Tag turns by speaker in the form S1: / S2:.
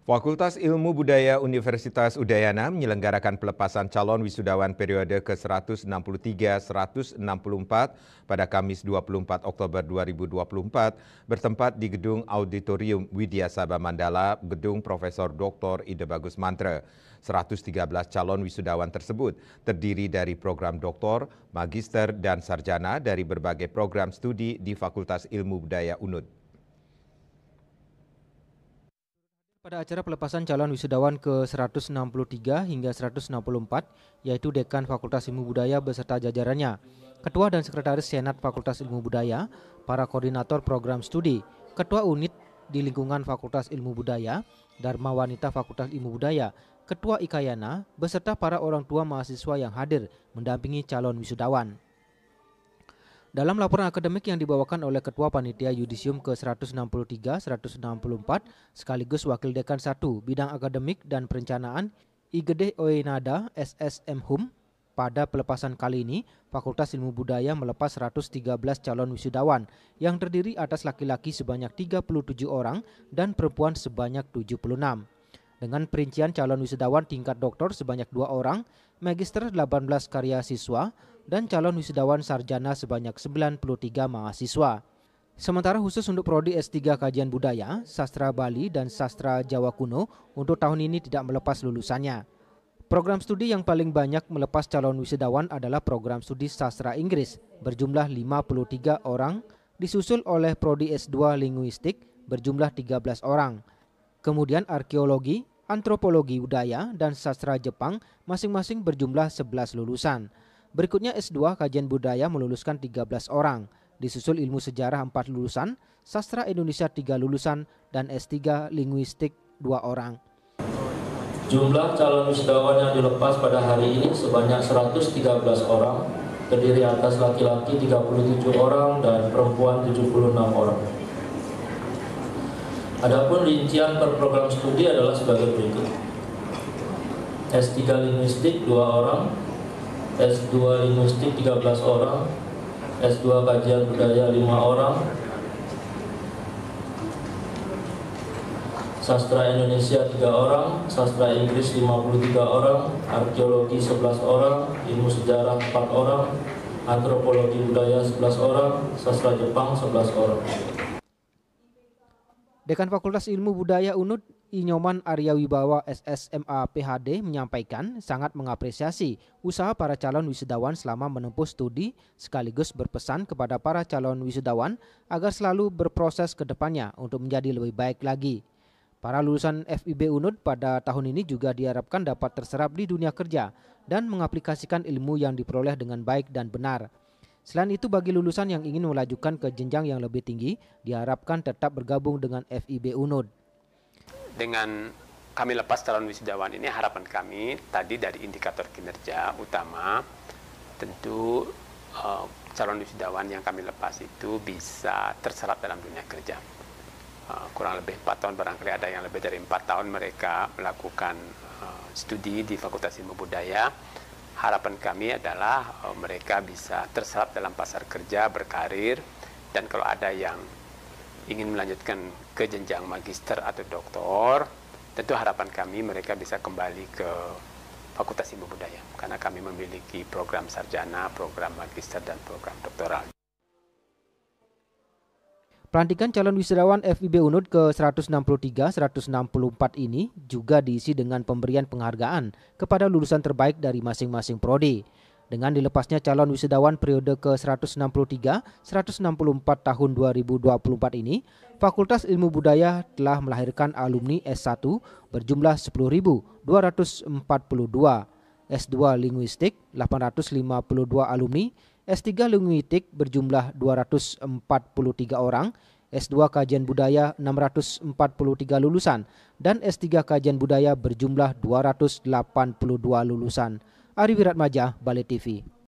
S1: Fakultas Ilmu Budaya Universitas Udayana menyelenggarakan pelepasan calon wisudawan periode ke-163-164 pada Kamis 24 Oktober 2024 bertempat di Gedung Auditorium Widya Sabha Mandala, Gedung Profesor Dr. Ide Bagus Mantra. 113 calon wisudawan tersebut terdiri dari program doktor, magister, dan sarjana dari berbagai program studi di Fakultas Ilmu Budaya UNUD.
S2: Pada acara pelepasan calon wisudawan ke-163 hingga 164, yaitu Dekan Fakultas Ilmu Budaya beserta jajarannya, Ketua dan Sekretaris Senat Fakultas Ilmu Budaya, para koordinator program studi, Ketua Unit di lingkungan Fakultas Ilmu Budaya, Dharma Wanita Fakultas Ilmu Budaya, Ketua Ikayana, beserta para orang tua mahasiswa yang hadir mendampingi calon wisudawan. Dalam laporan akademik yang dibawakan oleh Ketua Panitia Yudisium ke-163-164 sekaligus Wakil Dekan 1 Bidang Akademik dan Perencanaan IGD Oenada SSM Hum, pada pelepasan kali ini Fakultas Ilmu Budaya melepas 113 calon wisudawan yang terdiri atas laki-laki sebanyak 37 orang dan perempuan sebanyak 76. Dengan perincian calon wisudawan tingkat doktor sebanyak 2 orang, magister 18 karya siswa, dan calon wisudawan sarjana sebanyak 93 mahasiswa. Sementara khusus untuk prodi S3 Kajian Budaya, Sastra Bali, dan Sastra Jawa Kuno untuk tahun ini tidak melepas lulusannya. Program studi yang paling banyak melepas calon wisudawan adalah program studi Sastra Inggris berjumlah 53 orang, disusul oleh prodi S2 Linguistik berjumlah 13 orang. Kemudian Arkeologi, Antropologi Budaya, dan Sastra Jepang masing-masing berjumlah 11 lulusan. Berikutnya S2 Kajian Budaya meluluskan 13 orang, disusul Ilmu Sejarah 4 lulusan, Sastra Indonesia 3 lulusan, dan S3 Linguistik 2 orang.
S3: Jumlah calon wisudawan yang dilepas pada hari ini sebanyak 113 orang, terdiri atas laki-laki 37 orang dan perempuan 76 orang. Adapun rincian per program studi adalah sebagai berikut. S3 Linguistik 2 orang, S2 Linguistik 13 orang, S2 Kajian Budaya 5 orang, Sastra Indonesia 3 orang, Sastra Inggris 53 orang, Arkeologi 11 orang, Ilmu Sejarah 4 orang, Antropologi Budaya 11 orang, Sastra Jepang 11 orang.
S2: Dekan Fakultas Ilmu Budaya UNUD Inyoman Arya Wibawa SSMA PhD menyampaikan sangat mengapresiasi usaha para calon wisudawan selama menempuh studi, sekaligus berpesan kepada para calon wisudawan agar selalu berproses ke depannya untuk menjadi lebih baik lagi. Para lulusan FIB UNUD pada tahun ini juga diharapkan dapat terserap di dunia kerja dan mengaplikasikan ilmu yang diperoleh dengan baik dan benar. Selain itu, bagi lulusan yang ingin melajukan ke jenjang yang lebih tinggi, diharapkan tetap bergabung dengan FIB UNUD.
S4: Dengan kami lepas calon wisudawan ini, harapan kami tadi dari indikator kinerja utama, tentu calon wisudawan yang kami lepas itu bisa terserap dalam dunia kerja. Kurang lebih 4 tahun, barangkali ada yang lebih dari 4 tahun mereka melakukan studi di Fakultas Ilmu Budaya. Harapan kami adalah mereka bisa terserap dalam pasar kerja, berkarir, dan kalau ada yang ingin melanjutkan ke jenjang magister atau doktor, tentu harapan kami mereka bisa kembali ke Fakultas Ilmu Budaya, karena kami memiliki program sarjana, program magister, dan program doktoral.
S2: Pelantikan calon wisudawan FIB UNUD ke-163-164 ini juga diisi dengan pemberian penghargaan kepada lulusan terbaik dari masing-masing prodi. Dengan dilepasnya calon wisudawan periode ke-163-164 tahun 2024 ini, Fakultas Ilmu Budaya telah melahirkan alumni S1 berjumlah 10.242, S2 Linguistik 852 alumni, S3 Linguistik berjumlah 243 orang, S2 Kajian Budaya 643 lulusan, dan S3 Kajian Budaya berjumlah 282 lulusan. Ari Wiratmaja, Bale TV.